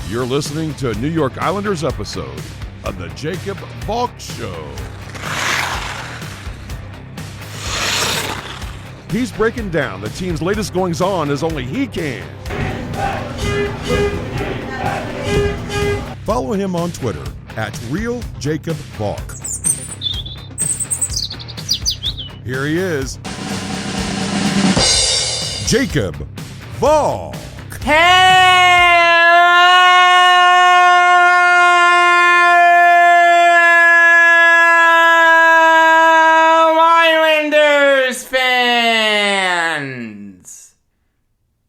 You're listening to a New York Islanders episode of the Jacob Valk Show. He's breaking down the team's latest goings-on as only he can. Follow him on Twitter at RealJacobValk. Here he is, Jacob Valk. Islanders fans,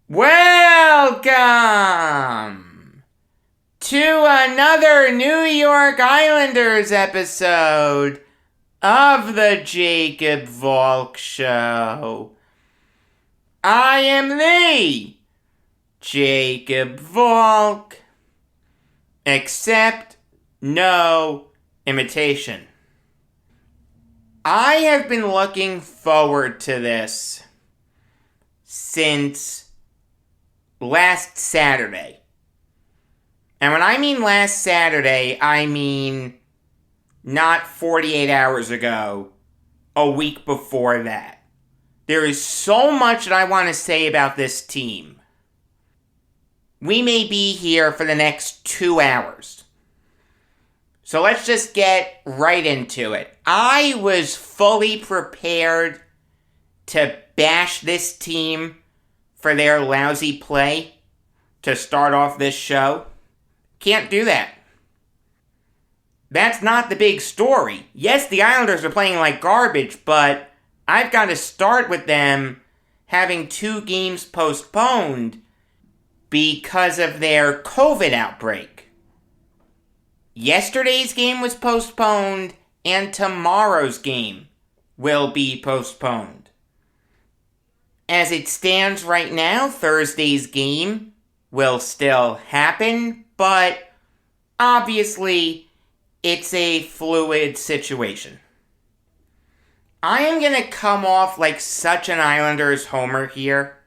welcome to another New York Islanders episode of the Jacob Valk Show. I am the Jacob Valk, except no imitation. I have been looking forward to this since last Saturday. And when I mean last Saturday, I mean not 48 hours ago, a week before that. There is so much that I want to say about this team. We may be here for the next 2 hours. So let's just get right into it. I was fully prepared to bash this team for their lousy play to start off this show. Can't do that. That's not the big story. Yes, the Islanders are playing like garbage, but I've got to start with them having 2 games postponed because of their COVID outbreak. Yesterday's game was postponed, and tomorrow's game will be postponed. As it stands right now, Thursday's game will still happen, but obviously it's a fluid situation. I am going to come off like such an Islanders homer here,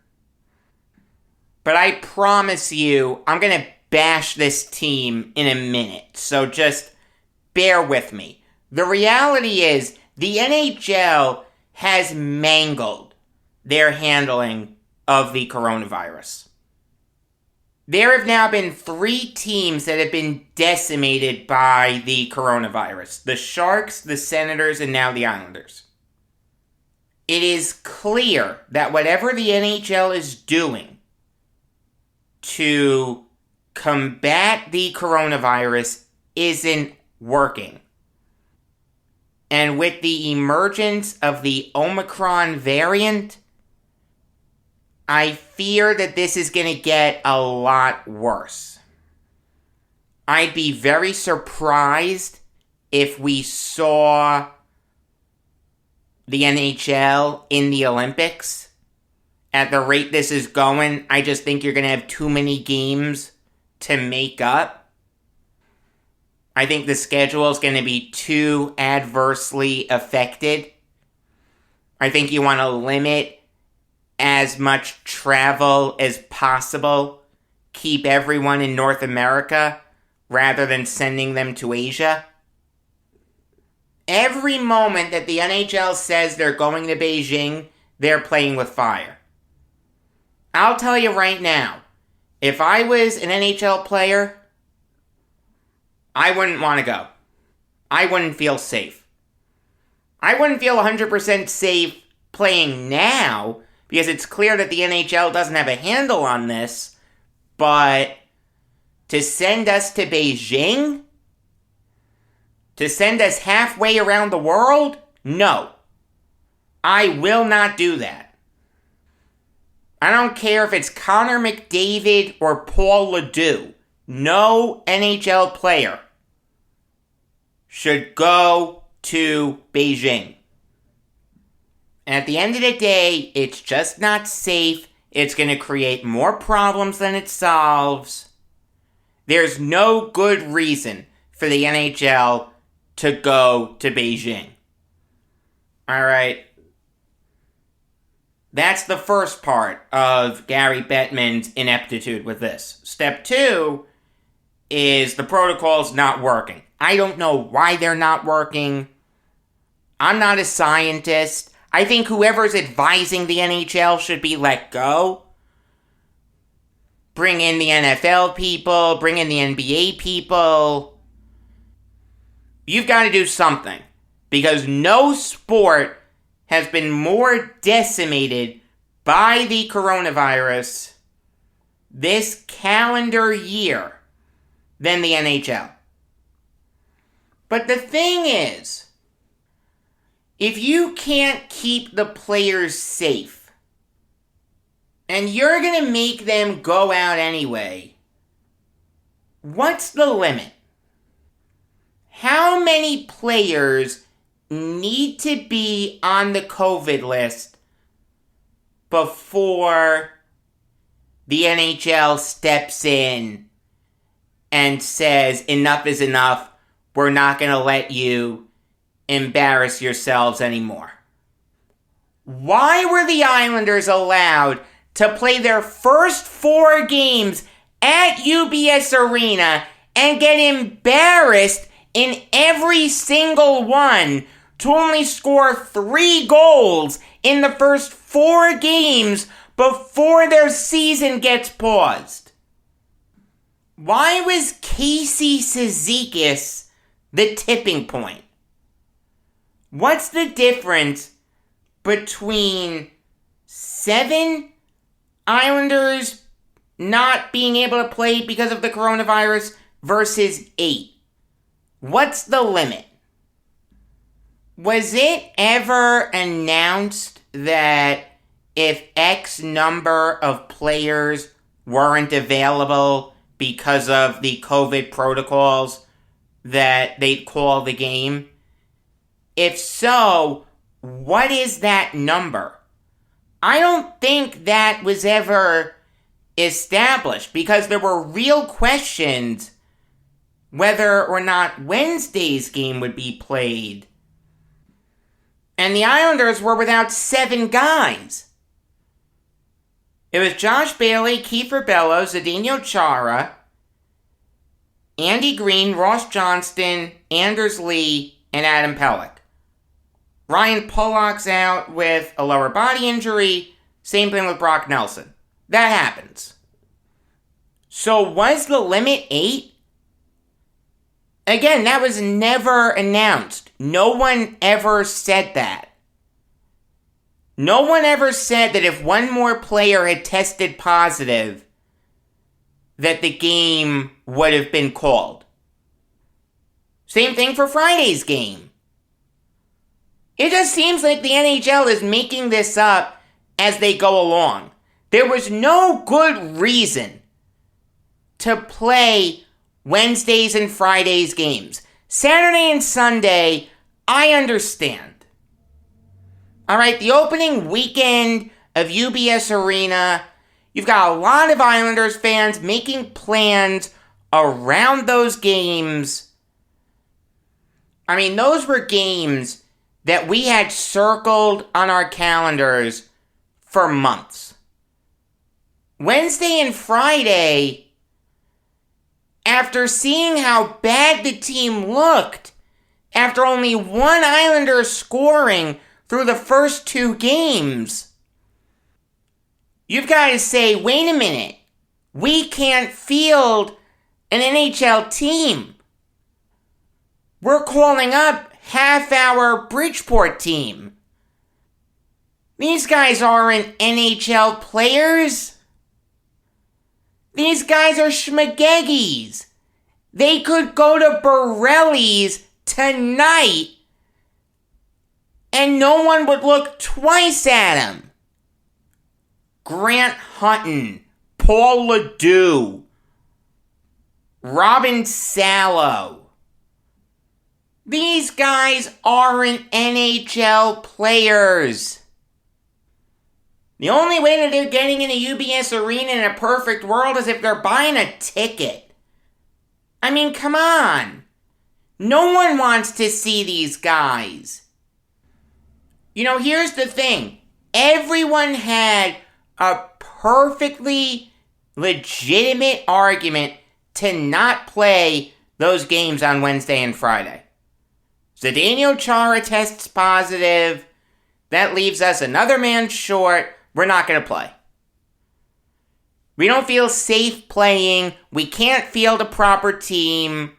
but I promise you I'm going to bash this team in a minute, so just bear with me. The reality is the NHL has mangled their handling of the coronavirus. There have now been 3 teams that have been decimated by the coronavirus. The Sharks, the Senators, and now the Islanders. It is clear that whatever the NHL is doing to combat the coronavirus isn't working. And with the emergence of the Omicron variant, I fear that this is going to get a lot worse. I'd be very surprised if we saw the NHL in the Olympics. At the rate this is going, I just think you're going to have too many games to make up. I think the schedule is going to be too adversely affected. I think you want to limit as much travel as possible. Keep everyone in North America rather than sending them to Asia. Every moment that the NHL says they're going to Beijing, they're playing with fire. I'll tell you right now, if I was an NHL player, I wouldn't want to go. I wouldn't feel safe. I wouldn't feel 100% safe playing now because it's clear that the NHL doesn't have a handle on this, but to send us to Beijing? To send us halfway around the world? No. I will not do that. I don't care if it's Connor McDavid or Paul LeDuc. No NHL player should go to Beijing. And at the end of the day, it's just not safe. It's going to create more problems than it solves. There's no good reason for the NHL to go to Beijing. All right. That's the first part of Gary Bettman's ineptitude with this. Step 2 is the protocol's not working. I don't know why they're not working. I'm not a scientist. I think whoever's advising the NHL should be let go. Bring in the NFL people, bring in the NBA people. You've got to do something, because no sport has been more decimated by the coronavirus this calendar year than the NHL. But the thing is, if you can't keep the players safe, and you're going to make them go out anyway, what's the limit? How many players need to be on the COVID list before the NHL steps in and says, enough is enough, we're not going to let you embarrass yourselves anymore? Why were the Islanders allowed to play their first 4 games at UBS Arena and get embarrassed in every single one to only score 3 goals in the first 4 games before their season gets paused? Why was Casey Cizikas the tipping point? What's the difference between 7 Islanders not being able to play because of the coronavirus versus 8? What's the limit? Was it ever announced that if X number of players weren't available because of the COVID protocols, that they'd call the game? If so, what is that number? I don't think that was ever established, because there were real questions whether or not Wednesday's game would be played. And the Islanders were without 7 guys. It was Josh Bailey, Kiefer Bellows, Zdeno Chara, Andy Green, Ross Johnston, Anders Lee, and Adam Pelech. Ryan Pulock's out with a lower body injury. Same thing with Brock Nelson. That happens. So was the limit 8? Again, that was never announced. No one ever said that. No one ever said that if one more player had tested positive, that the game would have been called. Same thing for Friday's game. It just seems like the NHL is making this up as they go along. There was no good reason to play Wednesdays and Fridays games. Saturday and Sunday, I understand. Alright, the opening weekend of UBS Arena, you've got a lot of Islanders fans making plans around those games. I mean, those were games that we had circled on our calendars for months. Wednesday and Friday, after seeing how bad the team looked, after only 1 Islander scoring through the first 2 games, you've got to say, wait a minute, we can't field an NHL team. We're calling up half-hour Bridgeport team. These guys aren't NHL players. These guys are schmageggies. They could go to Borelli's tonight and no one would look twice at them. Grant Hutton, Paul Ledoux, Robin Salo. These guys aren't NHL players. The only way that they're getting into UBS Arena in a perfect world is if they're buying a ticket. I mean, come on. No one wants to see these guys. You know, here's the thing. Everyone had a perfectly legitimate argument to not play those games on Wednesday and Friday. Zdeno Chara tests positive. That leaves us another man short. We're not going to play. We don't feel safe playing. We can't field a proper team.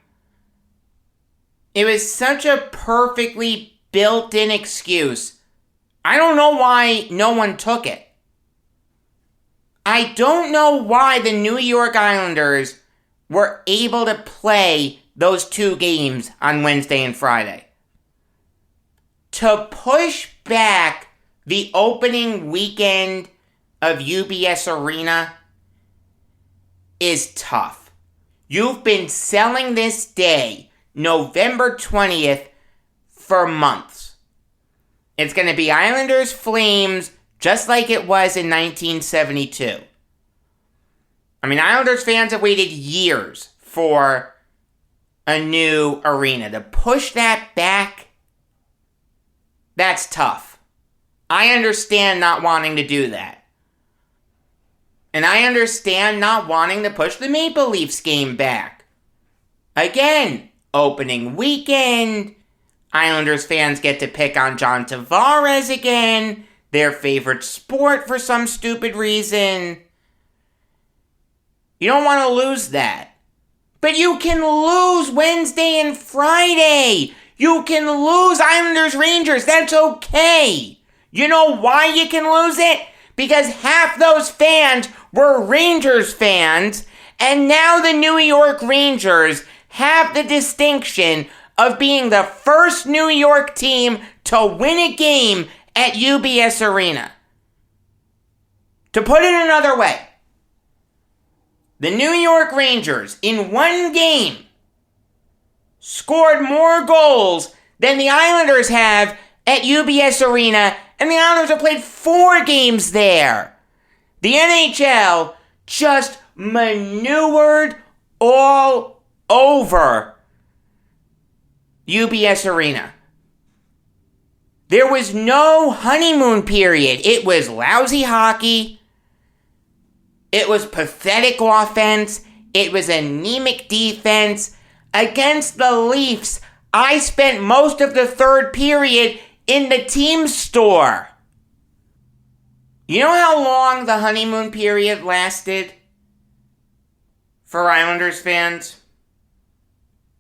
It was such a perfectly built-in excuse. I don't know why no one took it. I don't know why the New York Islanders were able to play those two games on Wednesday and Friday. To push back the opening weekend of UBS Arena is tough. You've been selling this day, November 20th, for months. It's going to be Islanders Flames just like it was in 1972. I mean, Islanders fans have waited years for a new arena. To push that back, that's tough. I understand not wanting to do that. And I understand not wanting to push the Maple Leafs game back. Again, opening weekend, Islanders fans get to pick on John Tavares again, their favorite sport for some stupid reason. You don't want to lose that. But you can lose Wednesday and Friday. You can lose Islanders Rangers. That's okay. You know why you can lose it? Because half those fans were Rangers fans, and now the New York Rangers have the distinction of being the first New York team to win a game at UBS Arena. To put it another way, the New York Rangers, in one game, scored more goals than the Islanders have at UBS Arena, and the Islanders have played 4 games there. The NHL just manured all over UBS Arena. There was no honeymoon period. It was lousy hockey. It was pathetic offense. It was anemic defense. Against the Leafs, I spent most of the third period in the team store. You know how long the honeymoon period lasted for Islanders fans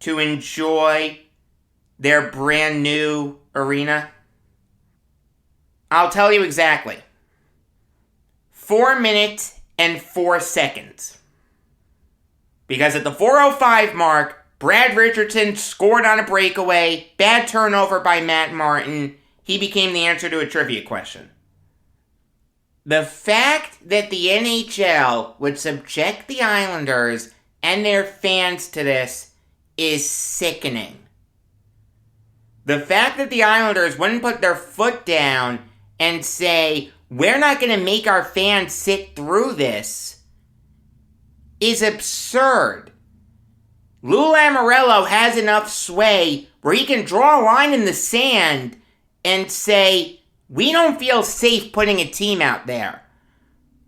to enjoy their brand new arena? I'll tell you exactly. 4 minutes and 4 seconds. Because at the 4:05 mark, Brad Richardson scored on a breakaway, bad turnover by Matt Martin. He became the answer to a trivia question. The fact that the NHL would subject the Islanders and their fans to this is sickening. The fact that the Islanders wouldn't put their foot down and say, we're not going to make our fans sit through this, is absurd. Lou Lamoriello has enough sway where he can draw a line in the sand and say, we don't feel safe putting a team out there.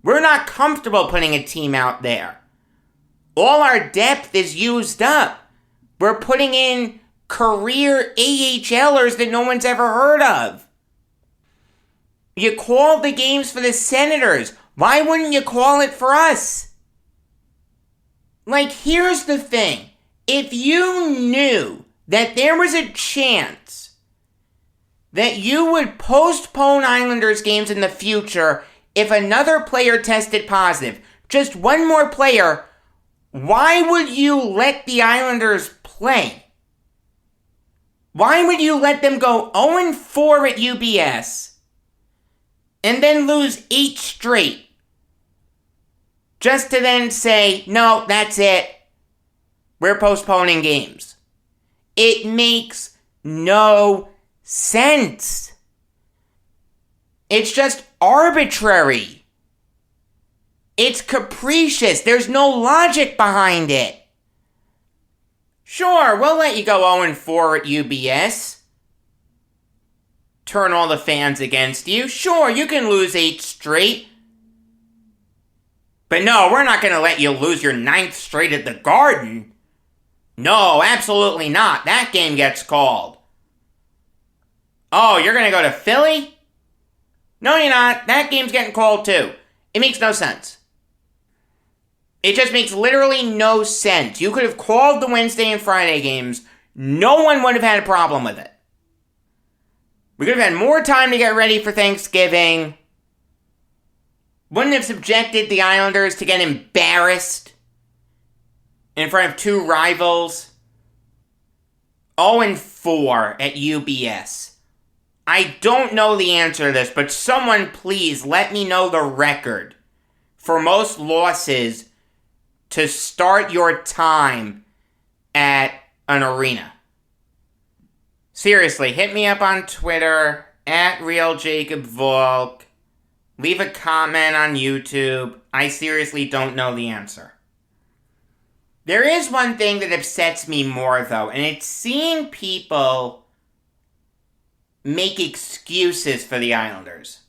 We're not comfortable putting a team out there. All our depth is used up. We're putting in career AHLers that no one's ever heard of. You called the games for the Senators. Why wouldn't you call it for us? Like, here's the thing. If you knew that there was a chance that you would postpone Islanders games in the future if another player tested positive, just one more player, why would you let the Islanders play? Why would you let them go 0-4 at UBS and then lose 8 straight? Just to then say, no, that's it. We're postponing games. It makes no sense. It's just arbitrary. It's capricious. There's no logic behind it. Sure, we'll let you go 0-4 at UBS. Turn all the fans against you. Sure, you can lose 8 straight. But no, we're not going to let you lose your 9th straight at the Garden. No, absolutely not. That game gets called. Oh, you're going to go to Philly? No, you're not. That game's getting called too. It makes no sense. It just makes literally no sense. You could have called the Wednesday and Friday games. No one would have had a problem with it. We could have had more time to get ready for Thanksgiving. Wouldn't have subjected the Islanders to get embarrassed in front of 2 rivals. 0-4 at UBS. I don't know the answer to this, but someone please let me know the record for most losses to start your time at an arena. Seriously, hit me up on Twitter, @RealJacobValk. Leave a comment on YouTube. I seriously don't know the answer. There is one thing that upsets me more, though, and it's seeing people make excuses for the Islanders.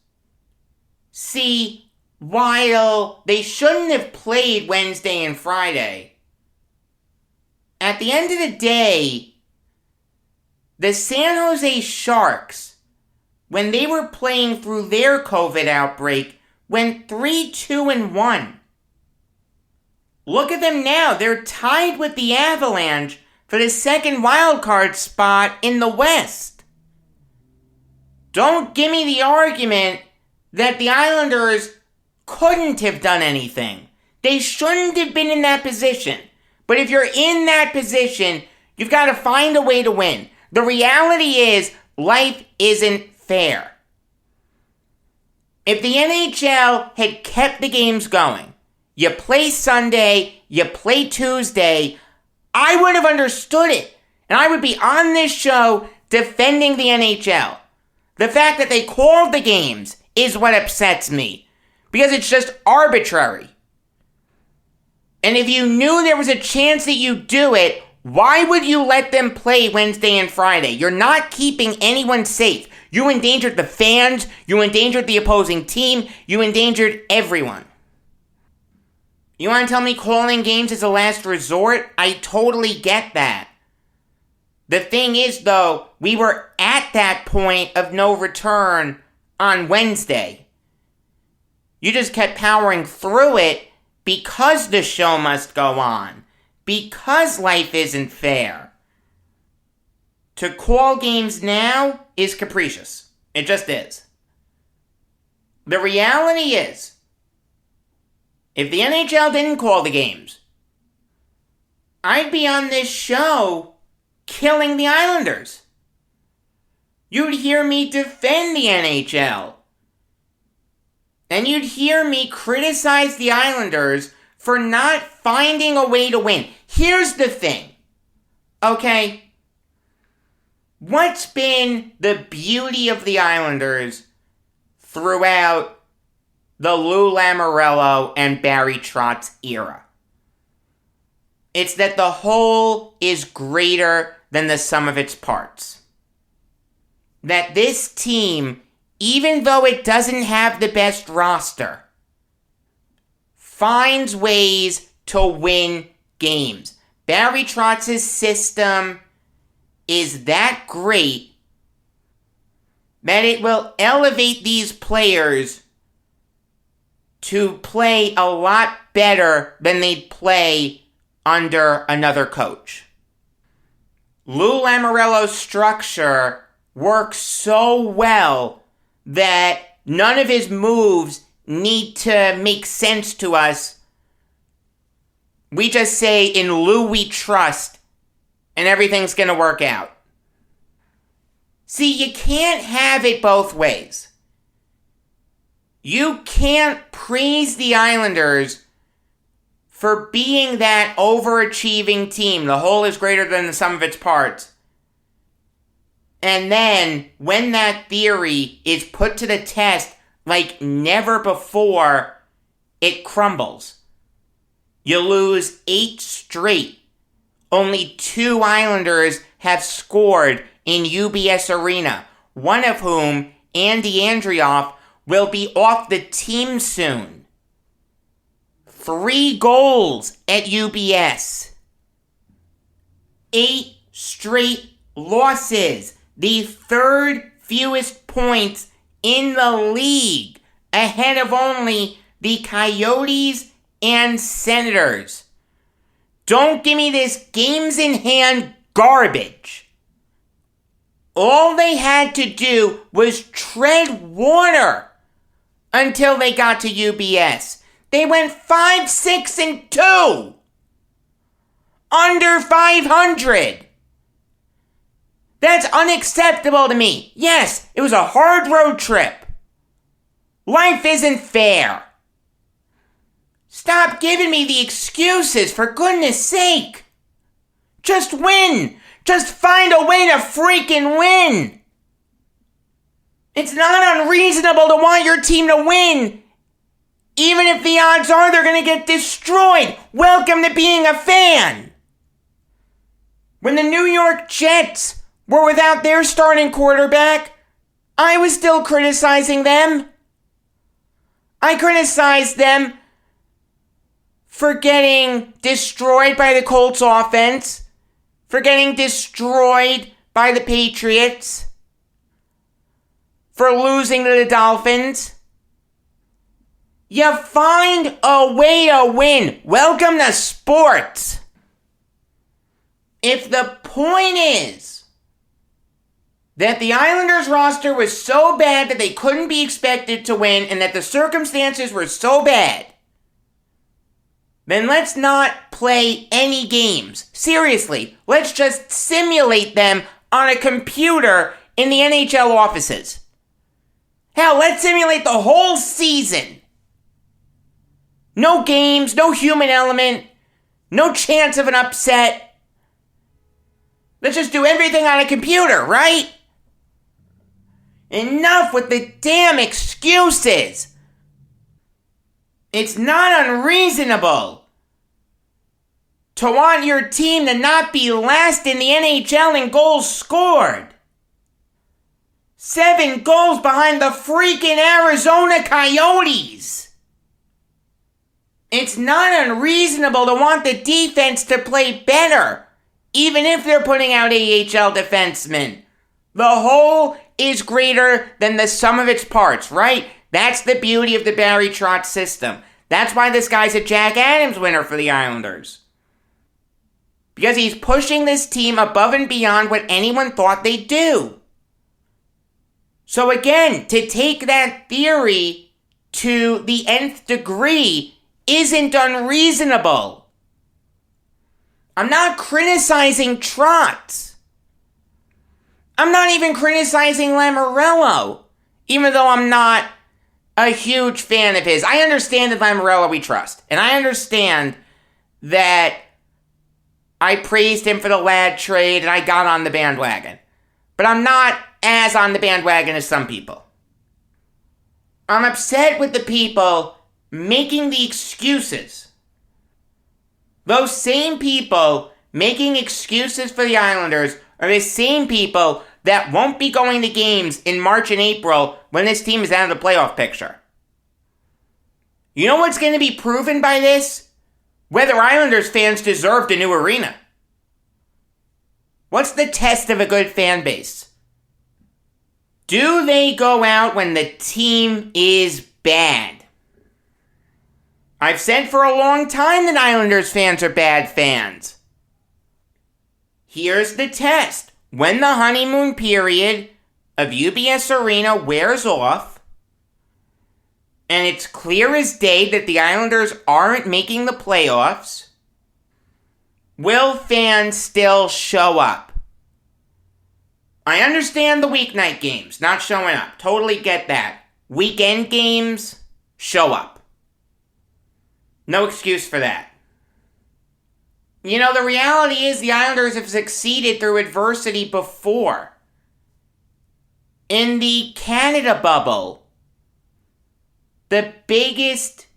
See, while they shouldn't have played Wednesday and Friday, at the end of the day, the San Jose Sharks, when they were playing through their COVID outbreak, went 3-2-1. Look at them now. They're tied with the Avalanche for the second wildcard spot in the West. Don't give me the argument that the Islanders couldn't have done anything. They shouldn't have been in that position. But if you're in that position, you've got to find a way to win. The reality is, life isn't fair. If the NHL had kept the games going, you play Sunday, you play Tuesday, I would have understood it. And I would be on this show defending the NHL. The fact that they called the games is what upsets me. Because it's just arbitrary. And if you knew there was a chance that you'd do it, why would you let them play Wednesday and Friday? You're not keeping anyone safe. You endangered the fans, you endangered the opposing team, you endangered everyone. You want to tell me calling games is a last resort? I totally get that. The thing is, though, we were at that point of no return on Wednesday. You just kept powering through it because the show must go on. Because life isn't fair. To call games now is capricious. It just is. The reality is, if the NHL didn't call the games, I'd be on this show killing the Islanders. You'd hear me defend the NHL. And you'd hear me criticize the Islanders for not finding a way to win. Here's the thing, okay? What's been the beauty of the Islanders throughout the Lou Lamoriello and Barry Trotz era? It's that the whole is greater than the sum of its parts. That this team, even though it doesn't have the best roster, finds ways to win games. Barry Trotz's system is that great that it will elevate these players to play a lot better than they'd play under another coach. Lou Lamoriello's structure works so well that none of his moves need to make sense to us. We just say, in Lou we trust, and everything's gonna work out. See, you can't have it both ways. You can't praise the Islanders for being that overachieving team. The whole is greater than the sum of its parts. And then, when that theory is put to the test like never before, it crumbles. You lose 8 straight. Only 2 Islanders have scored in UBS Arena, one of whom, Andy Andrioff, will be off the team soon. 3 goals at UBS. 8 straight losses. The 3rd fewest points in the league, ahead of only the Coyotes and Senators. Don't give me this games in hand garbage. All they had to do was tread water until they got to UBS. They went 5-6-2. Under 500. That's unacceptable to me. Yes, it was a hard road trip. Life isn't fair. Stop giving me the excuses, for goodness sake. Just win. Just find a way to freaking win. It's not unreasonable to want your team to win, even if the odds are they're going to get destroyed. Welcome to being a fan. When the New York Jets were without their starting quarterback, I was still criticizing them. I criticized them for getting destroyed by the Colts offense, for getting destroyed by the Patriots, for losing to the Dolphins. You find a way to win. Welcome to sports. If the point is that the Islanders roster was so bad that they couldn't be expected to win and that the circumstances were so bad, then let's not play any games. Seriously, let's just simulate them on a computer in the NHL offices. Hell, let's simulate the whole season. No games, no human element, no chance of an upset. Let's just do everything on a computer, right? Enough with the damn excuses. It's not unreasonable to want your team to not be last in the NHL in goals scored. 7 goals behind the freaking Arizona Coyotes. It's not unreasonable to want the defense to play better, even if they're putting out AHL defensemen. The whole is greater than the sum of its parts, right? That's the beauty of the Barry Trotz system. That's why this guy's a Jack Adams winner for the Islanders. Because he's pushing this team above and beyond what anyone thought they'd do. So again, to take that theory to the nth degree isn't unreasonable. I'm not criticizing Trotz. I'm not even criticizing Lamoriello, even though I'm not a huge fan of his. I understand that Lamoriello we trust, and I understand that I praised him for the Ladd trade and I got on the bandwagon. But I'm not as on the bandwagon as some people. I'm upset with the people making the excuses. Those same people making excuses for the Islanders are the same people that won't be going to games in March and April when this team is out of the playoff picture. You know what's going to be proven by this? Whether Islanders fans deserved a new arena. What's the test of a good fan base? Do they go out when the team is bad? I've said for a long time that Islanders fans are bad fans. Here's the test. When the honeymoon period of UBS Arena wears off, and it's clear as day that the Islanders aren't making the playoffs, will fans still show up? I understand the weeknight games not showing up. Totally get that. Weekend games, show up. No excuse for that. You know, the reality is the Islanders have succeeded through adversity before. In the Canada bubble, the biggest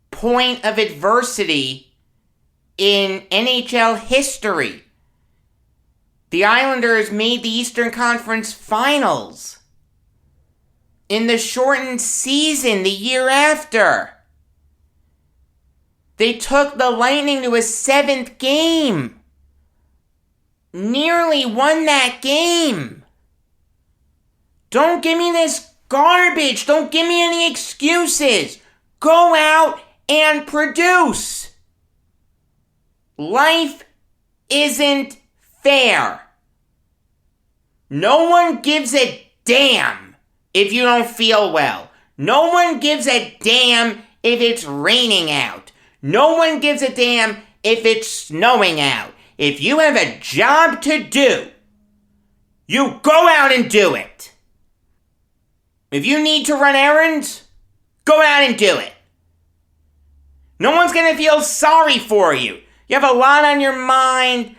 point of adversity in NHL history, the Islanders made the Eastern Conference Finals. In the shortened season the year after, They took the Lightning to a 7th game. Nearly won that game. Don't give me this garbage. Don't give me any excuses. Go out and produce. Life isn't fair. No one gives a damn if you don't feel well. No one gives a damn if it's raining out. No one gives a damn if it's snowing out. If you have a job to do, you go out and do it. If you need to run errands, go out and do it. No one's going to feel sorry for you. You have a lot on your mind.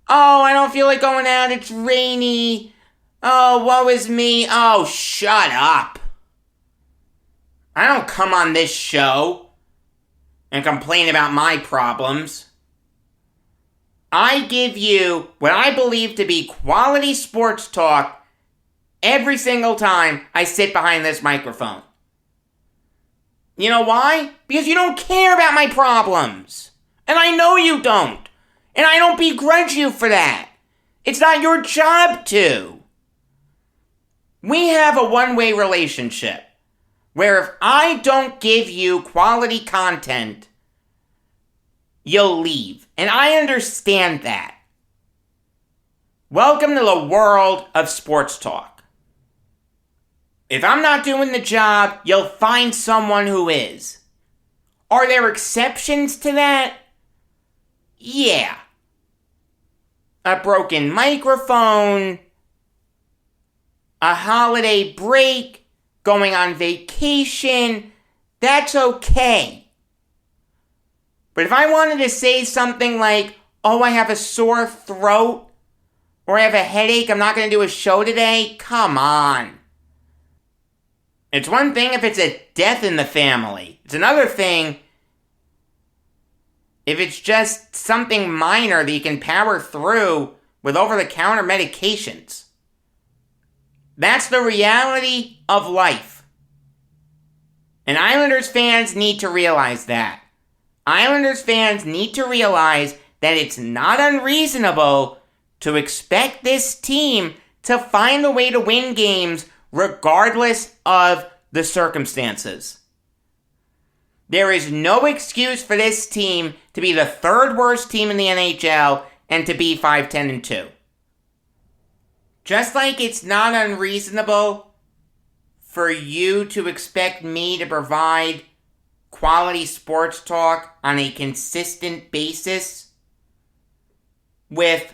Oh, I don't feel like going out. It's rainy. Oh, woe is me. Oh, shut up. I don't come on this show and complain about my problems. I give you what I believe to be quality sports talk every single time I sit behind this microphone. You know why? Because you don't care about my problems. And I know you don't. And I don't begrudge you for that. It's not your job to. We have a one-way relationship where if I don't give you quality content, you'll leave. And I understand that. Welcome to the world of sports talk. If I'm not doing the job, you'll find someone who is. Are there exceptions to that? Yeah. A broken microphone, a holiday break, going on vacation, that's okay. But if I wanted to say something like, oh, I have a sore throat, or I have a headache, I'm not going to do a show today, come on. It's one thing if it's a death in the family. It's another thing if it's just something minor that you can power through with over-the-counter medications. That's the reality of life. And Islanders fans need to realize that. Islanders fans need to realize that it's not unreasonable to expect this team to find a way to win games regardless of the circumstances. There is no excuse for this team to be the third worst team in the NHL and to be 5-10-2. Just like it's not unreasonable for you to expect me to provide quality sports talk on a consistent basis with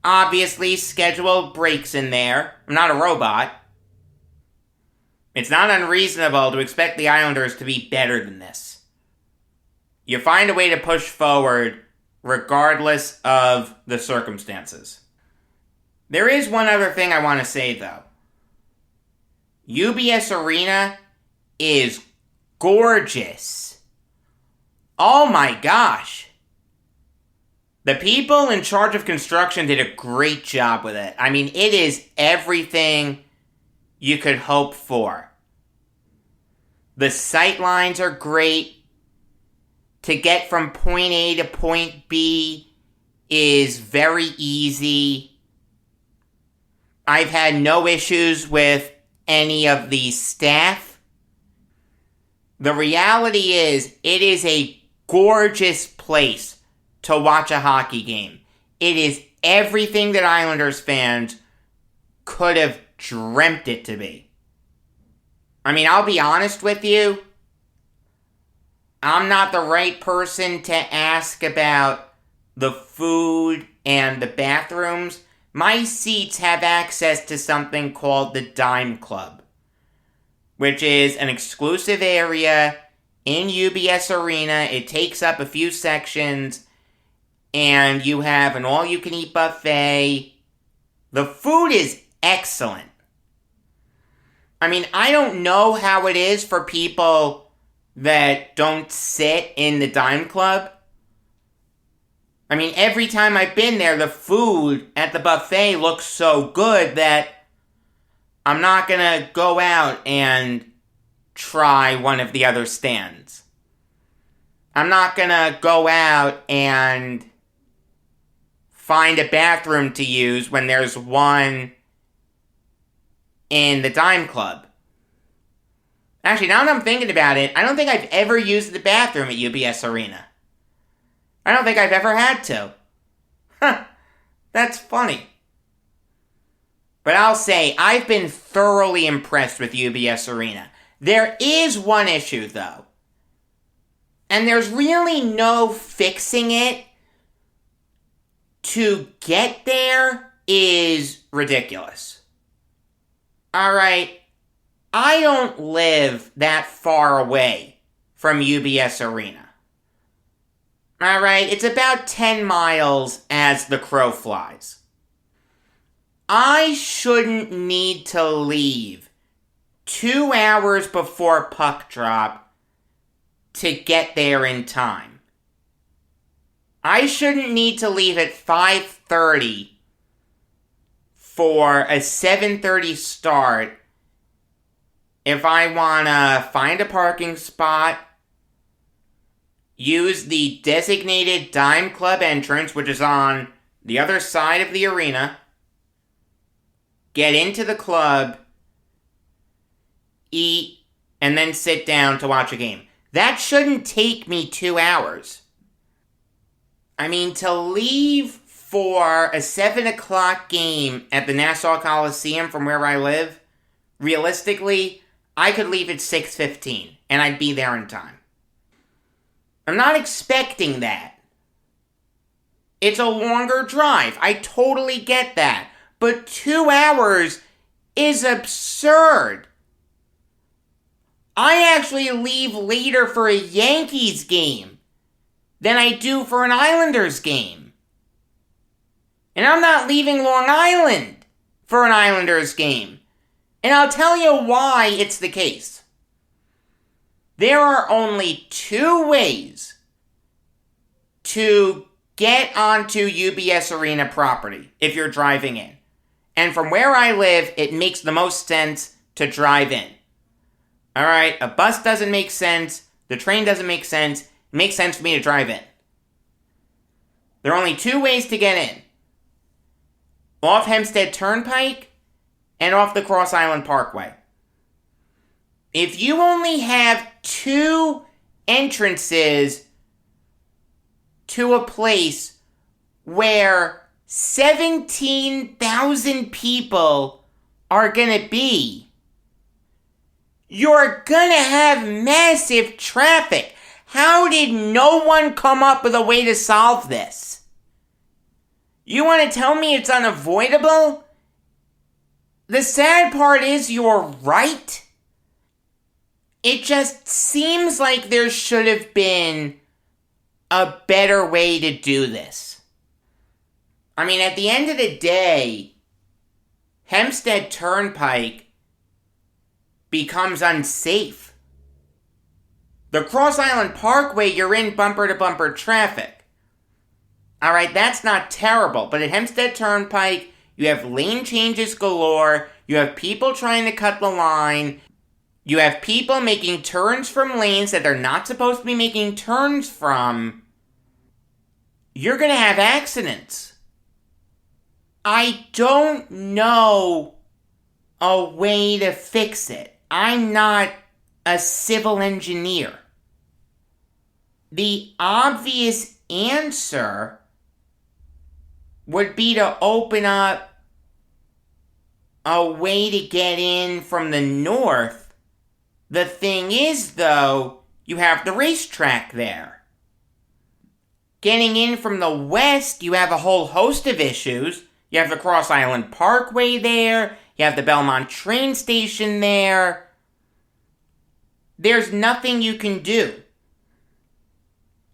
obviously scheduled breaks in there. I'm not a robot. It's not unreasonable to expect the Islanders to be better than this. You find a way to push forward regardless of the circumstances. There is one other thing I want to say, though. UBS Arena is gorgeous. Oh my gosh. The people in charge of construction did a great job with it. I mean, it is everything you could hope for. The sight lines are great. To get from point A to point B is very easy. I've had no issues with any of the staff. The reality is, it is a gorgeous place to watch a hockey game. It is everything that Islanders fans could have dreamt it to be. I mean, I'll be honest with you. I'm not the right person to ask about the food and the bathrooms. My seats have access to something called the Dime Club, which is an exclusive area in UBS Arena. It takes up a few sections, and you have an all-you-can-eat buffet. The food is excellent. I mean, I don't know how it is for people that don't sit in the Dime Club. I mean, every time I've been there, the food at the buffet looks so good that I'm not gonna go out and try one of the other stands. I'm not gonna go out and find a bathroom to use when there's one in the Dime Club. Actually, now that I'm thinking about it, I don't think I've ever used the bathroom at UBS Arena. I don't think I've ever had to. Huh, that's funny. But I'll say, I've been thoroughly impressed with UBS Arena. There is one issue, though. And there's really no fixing it. To get there is ridiculous. Alright, I don't live that far away from UBS Arena. Alright, it's about 10 miles as the crow flies. I shouldn't need to leave 2 hours before puck drop to get there in time. I shouldn't need to leave at 5:30 for a 7:30 start if I want to find a parking spot, use the designated Dime Club entrance, which is on the other side of the arena, get into the club, eat, and then sit down to watch a game. That shouldn't take me 2 hours. I mean, to leave for a 7 o'clock game at the Nassau Coliseum from where I live, realistically, I could leave at 6:15 and I'd be there in time. I'm not expecting that. It's a longer drive. I totally get that. But 2 hours is absurd. I actually leave later for a Yankees game than I do for an Islanders game. And I'm not leaving Long Island for an Islanders game. And I'll tell you why it's the case. There are only 2 ways to get onto UBS Arena property if you're driving in. And from where I live, it makes the most sense to drive in. Alright, a bus doesn't make sense, the train doesn't make sense, it makes sense for me to drive in. There are only 2 ways to get in. Off Hempstead Turnpike and off the Cross Island Parkway. If you only have 2 entrances to a place where 17,000 people are gonna be, you're gonna have massive traffic. How did no one come up with a way to solve this? You want to tell me it's unavoidable? The sad part is you're right. It just seems like there should have been a better way to do this. I mean, at the end of the day, Hempstead Turnpike becomes unsafe. The Cross Island Parkway, you're in bumper-to-bumper traffic. Alright, that's not terrible, but at Hempstead Turnpike, you have lane changes galore, you have people trying to cut the line, you have people making turns from lanes that they're not supposed to be making turns from. You're gonna have accidents. I don't know a way to fix it. I'm not a civil engineer. The obvious answer would be to open up a way to get in from the north. The thing is, though, you have the racetrack there. Getting in from the west, you have a whole host of issues. You have the Cross Island Parkway there. You have the Belmont train station there. There's nothing you can do.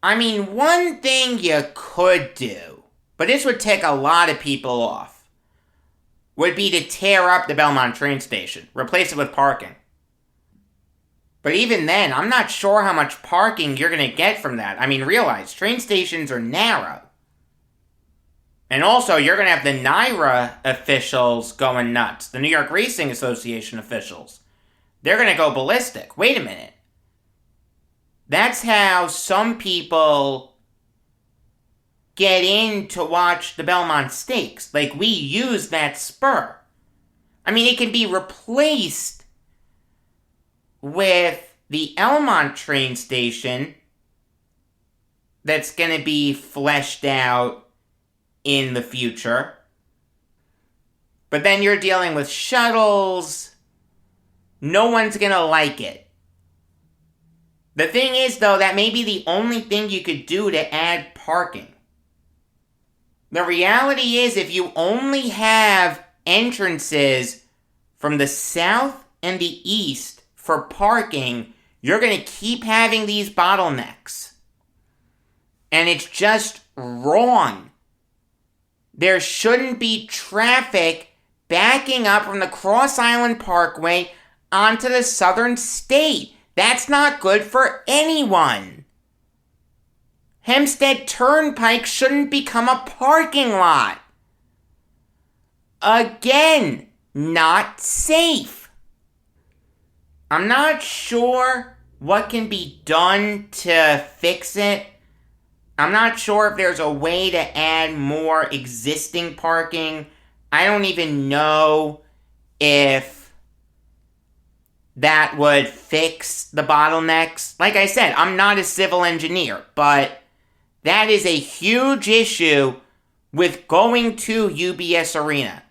I mean, one thing you could do, but this would tick a lot of people off, would be to tear up the Belmont train station, replace it with parking. But even then, I'm not sure how much parking you're going to get from that. I mean, realize, train stations are narrow. And also, you're going to have the NYRA officials going nuts. The New York Racing Association officials. They're going to go ballistic. Wait a minute. That's how some people get in to watch the Belmont Stakes. Like, we use that spur. I mean, it can be replaced with the Elmont train station that's going to be fleshed out in the future. But then you're dealing with shuttles. No one's going to like it. The thing is, though, that may be the only thing you could do to add parking. The reality is, if you only have entrances from the south and the east for parking, you're going to keep having these bottlenecks. And it's just wrong. There shouldn't be traffic backing up from the Cross Island Parkway onto the Southern State. That's not good for anyone. Hempstead Turnpike shouldn't become a parking lot. Again, not safe. I'm not sure what can be done to fix it. I'm not sure if there's a way to add more existing parking. I don't even know if that would fix the bottlenecks. Like I said, I'm not a civil engineer, but that is a huge issue with going to UBS Arena.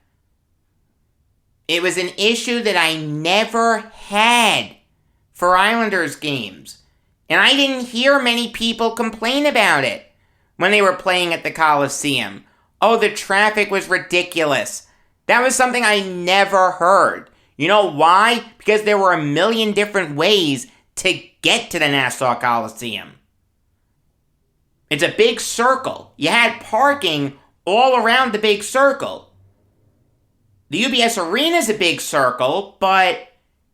It was an issue that I never had for Islanders games. And I didn't hear many people complain about it when they were playing at the Coliseum. Oh, the traffic was ridiculous. That was something I never heard. You know why? Because there were a million different ways to get to the Nassau Coliseum. It's a big circle. You had parking all around the big circle. The UBS Arena is a big circle, but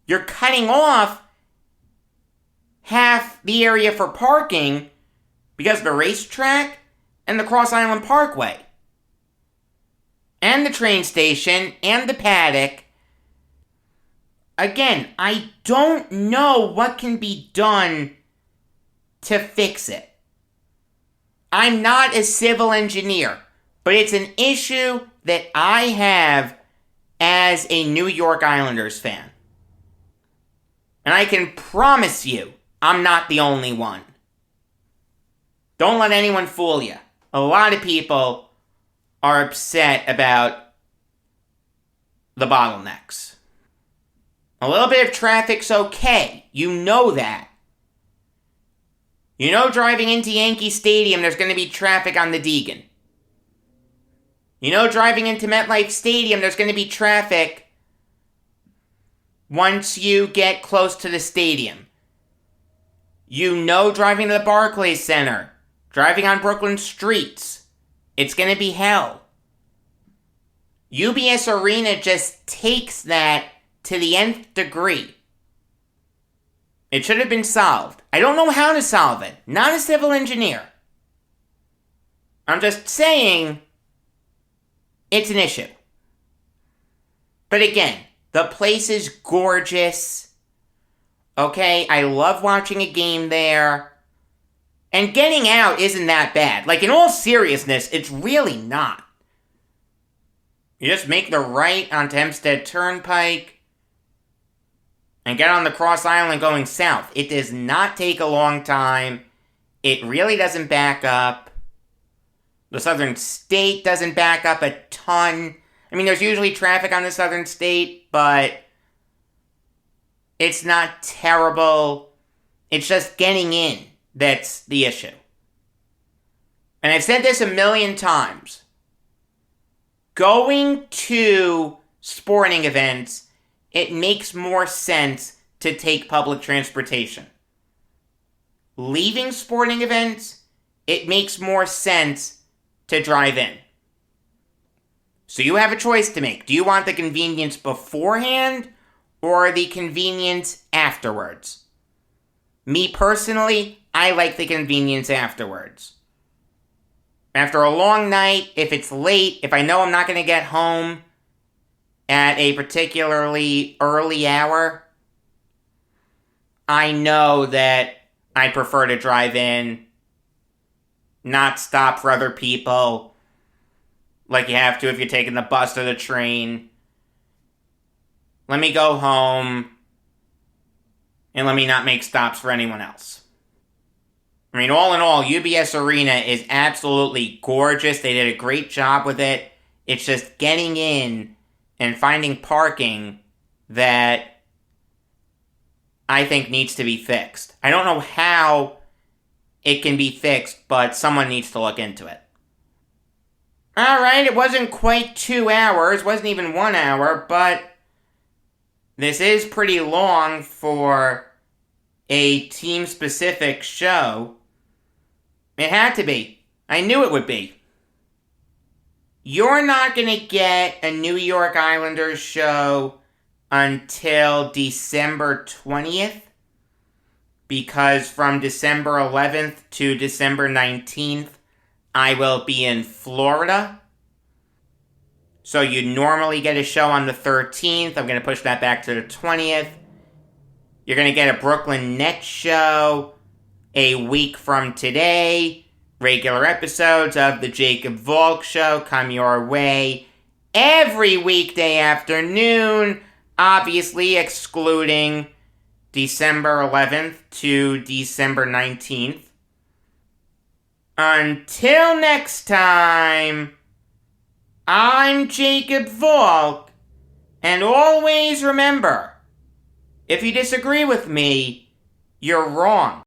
you're cutting off half the area for parking because of the racetrack and the Cross Island Parkway. And the train station and the paddock. Again, I don't know what can be done to fix it. I'm not a civil engineer, but it's an issue that I have as a New York Islanders fan. And I can promise you, I'm not the only one. Don't let anyone fool you. A lot of people are upset about the bottlenecks. A little bit of traffic's okay. You know that. You know, driving into Yankee Stadium, there's going to be traffic on the Deegan. You know, driving into MetLife Stadium, there's going to be traffic once you get close to the stadium. You know, driving to the Barclays Center, driving on Brooklyn streets, it's going to be hell. UBS Arena just takes that to the nth degree. It should have been solved. I don't know how to solve it. Not a civil engineer. I'm just saying it's an issue. But again, the place is gorgeous. Okay, I love watching a game there. And getting out isn't that bad. Like, in all seriousness, it's really not. You just make the right onto Hempstead Turnpike and get on the Cross Island going south. It does not take a long time. It really doesn't back up. The Southern State doesn't back up a ton. I mean, there's usually traffic on the Southern State, but it's not terrible. It's just getting in that's the issue. And I've said this a million times. Going to sporting events, it makes more sense to take public transportation. Leaving sporting events, it makes more sense to drive in. So you have a choice to make. Do you want the convenience beforehand or the convenience afterwards? Me personally, I like the convenience afterwards. After a long night, if it's late, if I know I'm not going to get home at a particularly early hour, I know that I prefer to drive in, not stop for other people like you have to if you're taking the bus or the train. Let me go home and let me not make stops for anyone else. I mean, all in all, UBS Arena is absolutely gorgeous. They did a great job with it. It's just getting in and finding parking that I think needs to be fixed. I don't know how it can be fixed, but someone needs to look into it. Alright, it wasn't quite 2 hours, wasn't even 1 hour, but this is pretty long for a team-specific show. It had to be. I knew it would be. You're not going to get a New York Islanders show until December 20th, because from December 11th to December 19th, I will be in Florida. So you normally get a show on the 13th. I'm going to push that back to the 20th. You're going to get a Brooklyn Nets show a week from today. Regular episodes of the Jacob Valk Show come your way every weekday afternoon, obviously excluding December 11th to December 19th. Until next time, I'm Jacob Valk, and always remember, if you disagree with me, you're wrong.